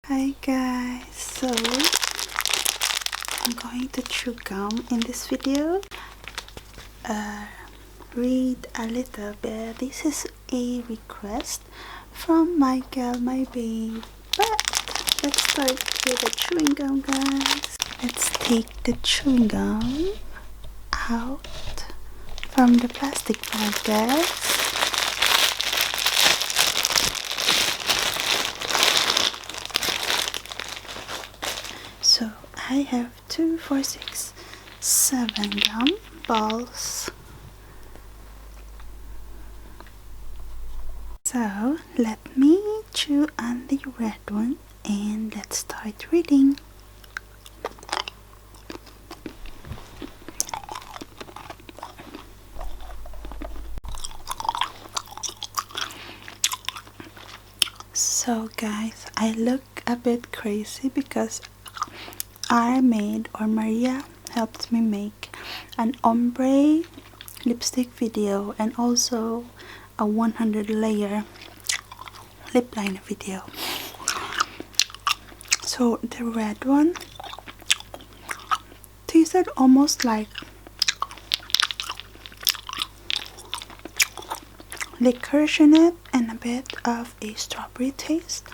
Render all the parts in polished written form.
Hi guys, so I'm going to chew gum in this video, read a little bit. This is a request from Michael, my babe. But let's start with the chewing gum, guys. Let's take the chewing gum out from the plastic bag, guys. So I have 2, 4, 6, 7 gum balls. So let me chew on the red one and let's start reading. So guys, I look a bit crazy because I made, or Maria helped me make, an ombre lipstick video and also a 100 layer lip liner video. So the red one tasted almost like licorice in it and a bit of a strawberry taste.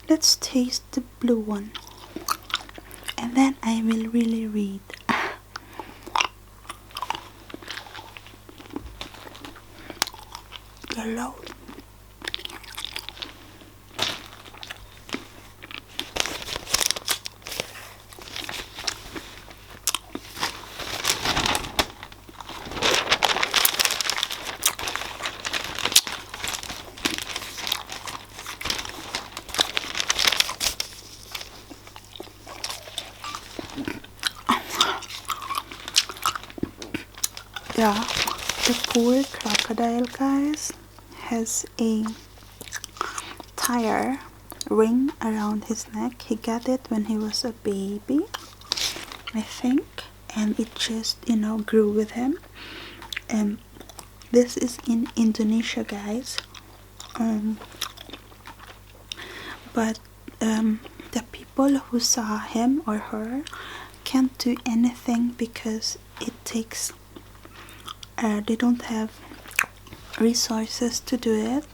Let's taste the blue one and then I will really read. Yellow. Yeah, the poor crocodile, guys, has a tire ring around his neck. He got it when he was a baby, I think, and it just, grew with him. And this is in Indonesia, guys. But the people who saw him or her can't do anything because it takes they don't have resources to do it,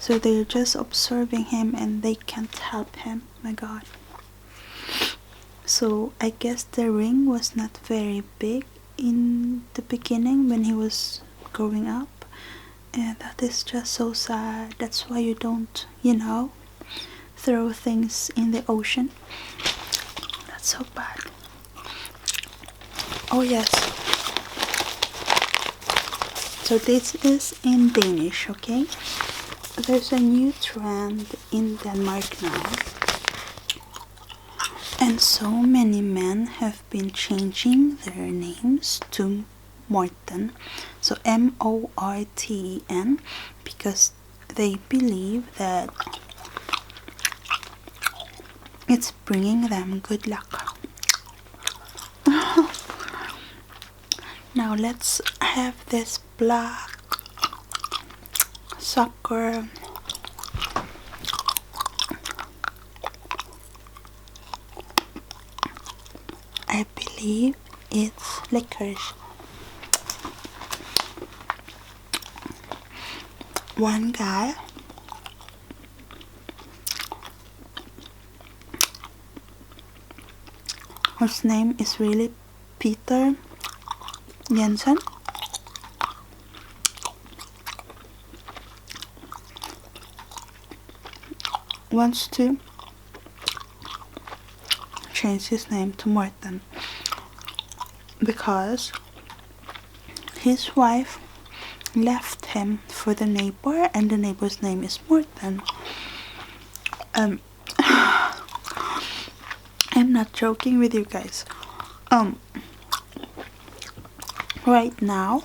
so they're just observing him and they can't help him. My god. So I guess the ring was not very big in the beginning when he was growing up, and that is just so sad. That's why you don't, throw things in the ocean. That's so bad. Oh yes, so this is in Danish, okay? There's a new trend in Denmark now, and so many men have been changing their names to Morten, so M-O-R-T-E-N, because they believe that it's bringing them good luck. Now let's have this black sucker. I believe it's licorice. One guy whose name is really Peter Jensen wants to change his name to Morten because his wife left him for the neighbor and the neighbor's name is Morten. I'm not joking with you guys. Right now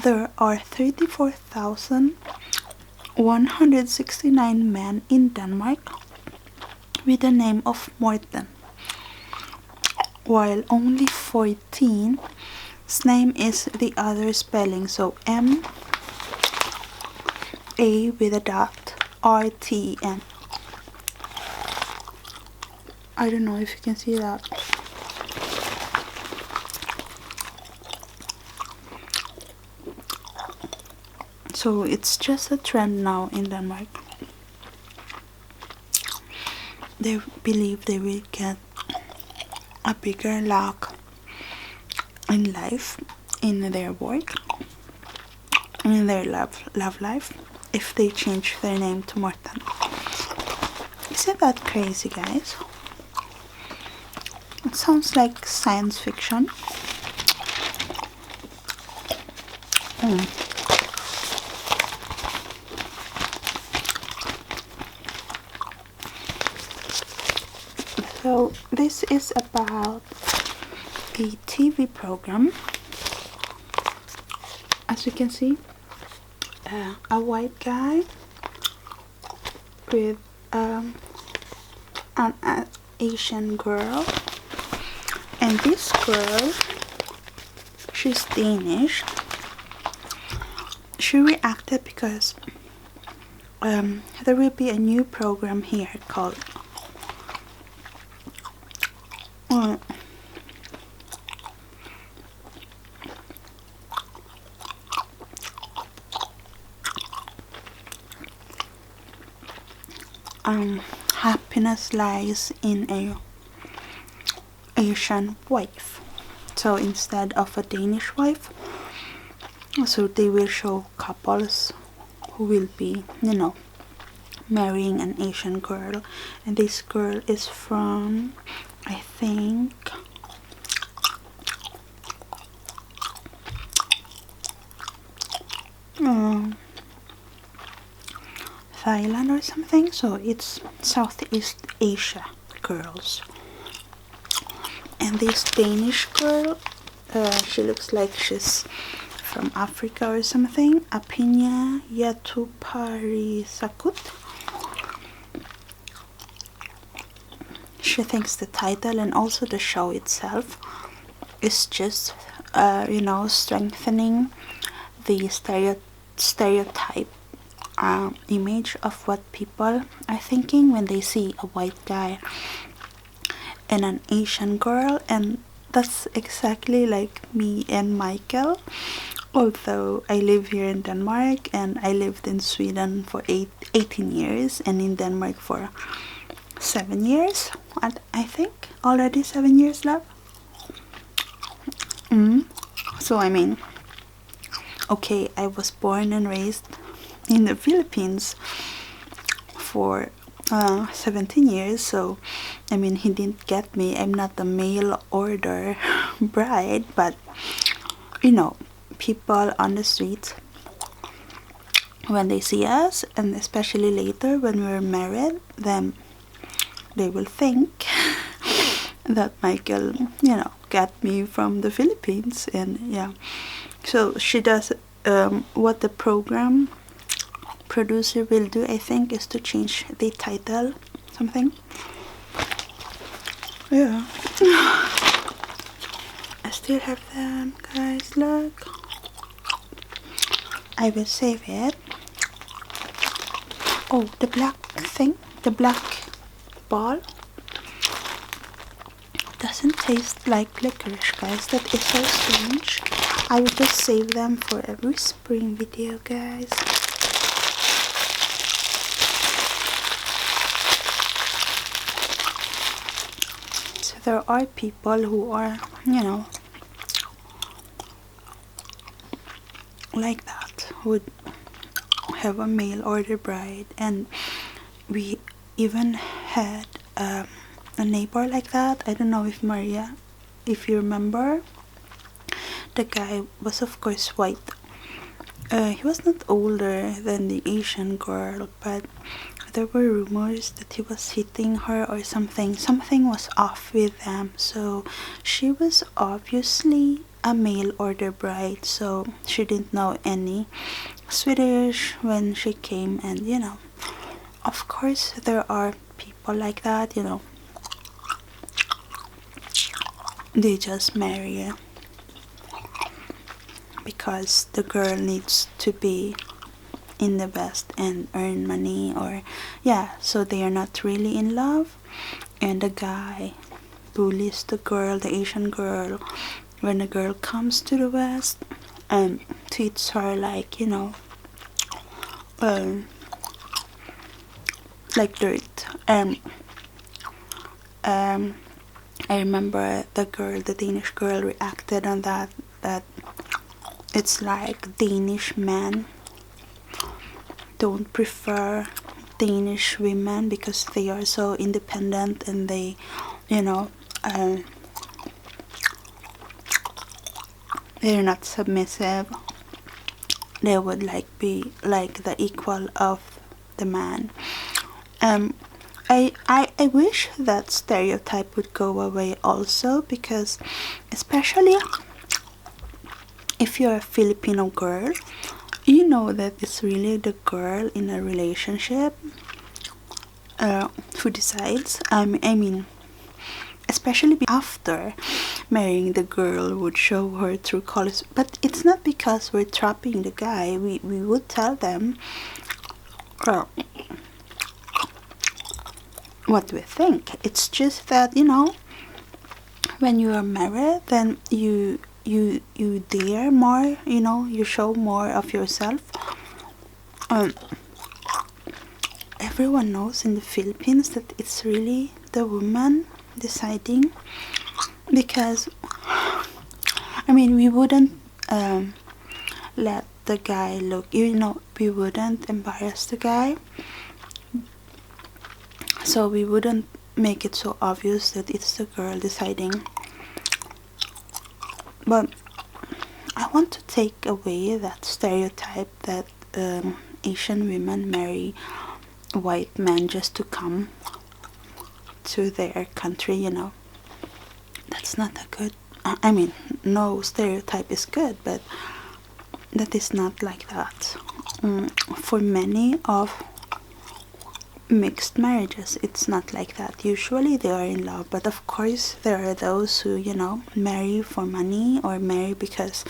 there are 34,169 men in Denmark with the name of Morten, while only 14's name is the other spelling, so M A with a dot R T N. I don't know if you can see that. So it's just a trend now in Denmark. They believe they will get a bigger luck in life, in their work, in their love life, if they change their name to Morten. Isn't that crazy, guys? It sounds like science fiction. So this is about a TV program. As you can see, a white guy with an Asian girl, and this girl, she's Danish. She reacted because there will be a new program here called happiness lies in a Asian wife. So instead of a Danish wife, so they will show couples who will be, you know, marrying an Asian girl, and this girl is from, I think, Thailand or something. So it's Southeast Asia girls. And this Danish girl, she looks like she's from Africa or something. Apinya Yatuparisakut. She thinks the title and also the show itself is just, you know, strengthening the stereotype image of what people are thinking when they see a white guy and an Asian girl. And that's exactly like me and Michael. Although I live here in Denmark and I lived in Sweden for 18 years and in Denmark for 7 years, and I think already 7 years, love. So I mean, okay, I was born and raised in the Philippines for 17 years, so I mean, he didn't get me. I'm not a mail order bride, but you know, people on the street, when they see us, and especially later when we're married, then they will think that Michael, you know, got me from the Philippines. And yeah, so she does what the program producer will do, I think, is to change the title, something. Yeah. I still have them, guys, look. I will save it. Oh, the black thing, the black ball doesn't taste like licorice, guys. That is so strange. I will just save them for every spring video, guys. So there are people who are, you know, like that, would have a mail order bride. And we even had a neighbor like that. I don't know if Maria, if you remember, the guy was of course white. He was not older than the Asian girl, but there were rumors that he was hitting her or something. Something was off with them. So she was obviously a mail order bride, so she didn't know any Swedish when she came. And you know, of course there are people like that, you know, they just marry because the girl needs to be in the West and earn money, or yeah, so they are not really in love, and the guy bullies the girl, the Asian girl, when the girl comes to the West and treats her like, um, like dirt. And I remember the Danish girl reacted on that it's like Danish men don't prefer Danish women because they are so independent, and they, they're not submissive. They would be like the equal of the man. I wish that stereotype would go away also, because especially if you're a Filipino girl, you know that it's really the girl in a relationship who decides. I mean, especially after marrying, the girl would show her true colors. But it's not because we're trapping the guy. We would tell them what we think. It's just that, when you are married, then you dare more, you show more of yourself. Everyone knows in the Philippines that it's really the woman deciding, because we wouldn't let the guy look, we wouldn't embarrass the guy, so we wouldn't make it so obvious that it's the girl deciding. But I want to take away that stereotype that Asian women marry white men just to come to their country, That's not a good, no stereotype is good, but that is not like that. For many of mixed marriages, it's not like that. Usually they are in love, but of course there are those who, marry for money, or marry because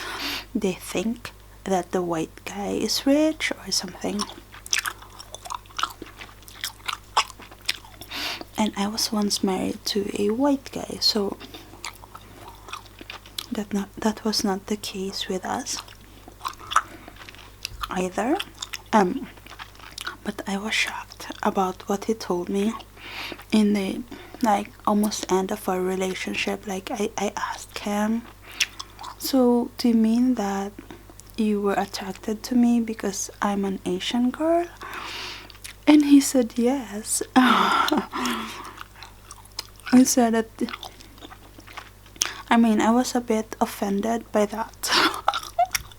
they think that the white guy is rich or something. And I was once married to a white guy, so that was not the case with us either. But I was shocked about what he told me in the almost end of our relationship. I asked him, so do you mean that you were attracted to me because I'm an Asian girl? And he said yes. I said that, I was a bit offended by that.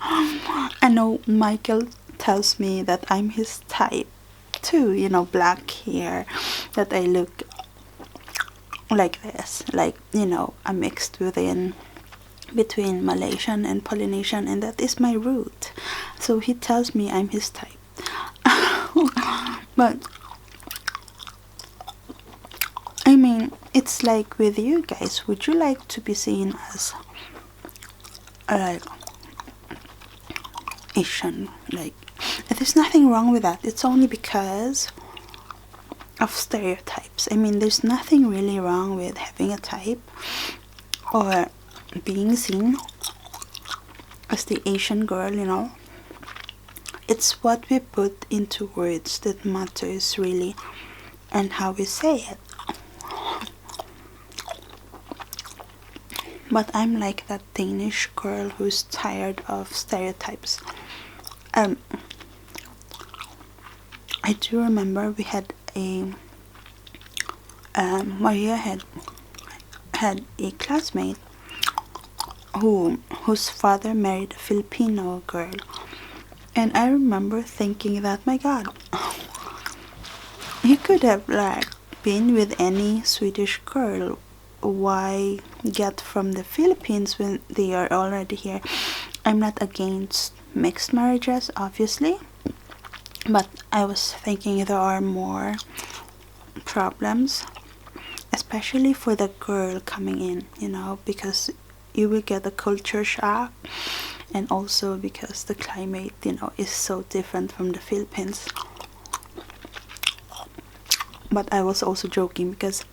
I know Michael tells me that I'm his type too, black hair, that I look like this, I'm mixed between Malaysian and Polynesian, and that is my root. So he tells me I'm his type. But it's like with you guys, would you like to be seen as Asian? There's nothing wrong with that. It's only because of stereotypes. There's nothing really wrong with having a type or being seen as the Asian girl, It's what we put into words that matters really, and how we say it. But I'm like that Danish girl who's tired of stereotypes. I do remember we had Maria had a classmate whose father married a Filipino girl, and I remember thinking that, my God, he could have been with any Swedish girl. Why get from the Philippines when they are already here? I'm not against mixed marriages, obviously, but I was thinking there are more problems, especially for the girl coming in, because you will get a culture shock, and also because the climate, you know, is so different from the Philippines. But I was also joking because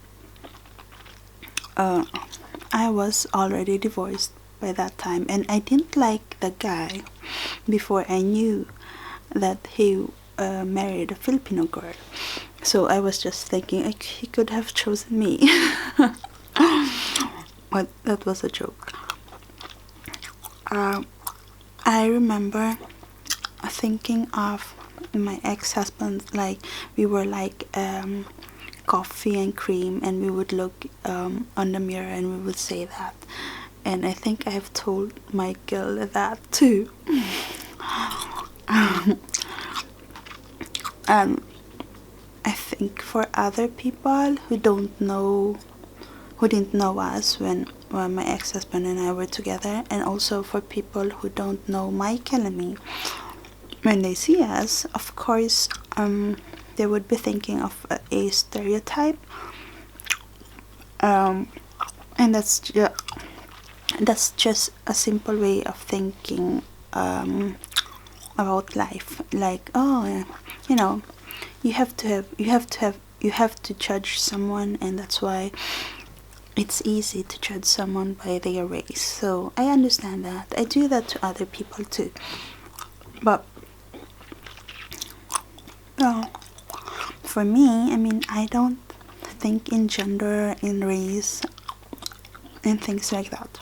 I was already divorced by that time, and I didn't like the guy before I knew that he married a Filipino girl. So I was just thinking, like, he could have chosen me. But that was a joke. I remember thinking of my ex-husband, like we were like coffee and cream, and we would look on the mirror and we would say that. And I think I've told Michael that too. And I think for other people who didn't know us when my ex-husband and I were together, and also for people who don't know Michael and me, when they see us, of course, they would be thinking of a stereotype, and that's just a simple way of thinking about life. Like, oh, you know, you have to judge someone, and that's why it's easy to judge someone by their race. So I understand that. I do that to other people too. But well, for me, I mean, I don't think in gender, in race, and things like that.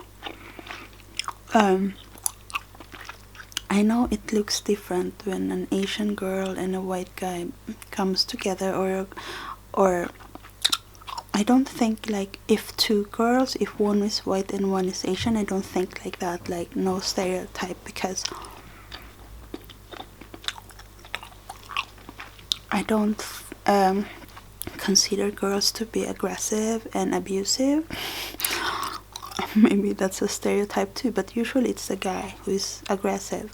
I know it looks different when an Asian girl and a white guy comes together, or I don't think like if two girls, if one is white and one is Asian, I don't think like that, like no stereotype, because I don't consider girls to be aggressive and abusive. Maybe that's a stereotype too, but usually it's the guy who is aggressive.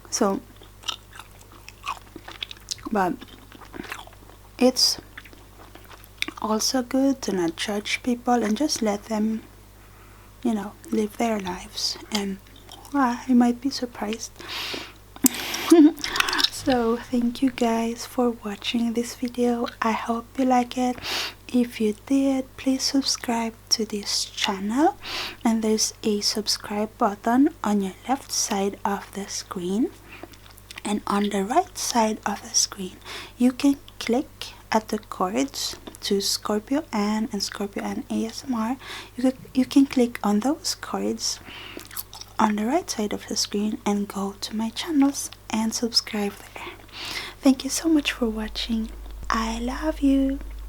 So, but it's also good to not judge people and just let them, you know, live their lives, and you might be surprised. So thank you guys for watching this video. I hope you like it. If you did, please subscribe to this channel, and there's a subscribe button on your left side of the screen, and on the right side of the screen you can click at the cards to Scorpio Ann and Scorpio Ann ASMR. You can click on those cards on the right side of the screen and go to my channels and subscribe there. Thank you so much for watching. I love you.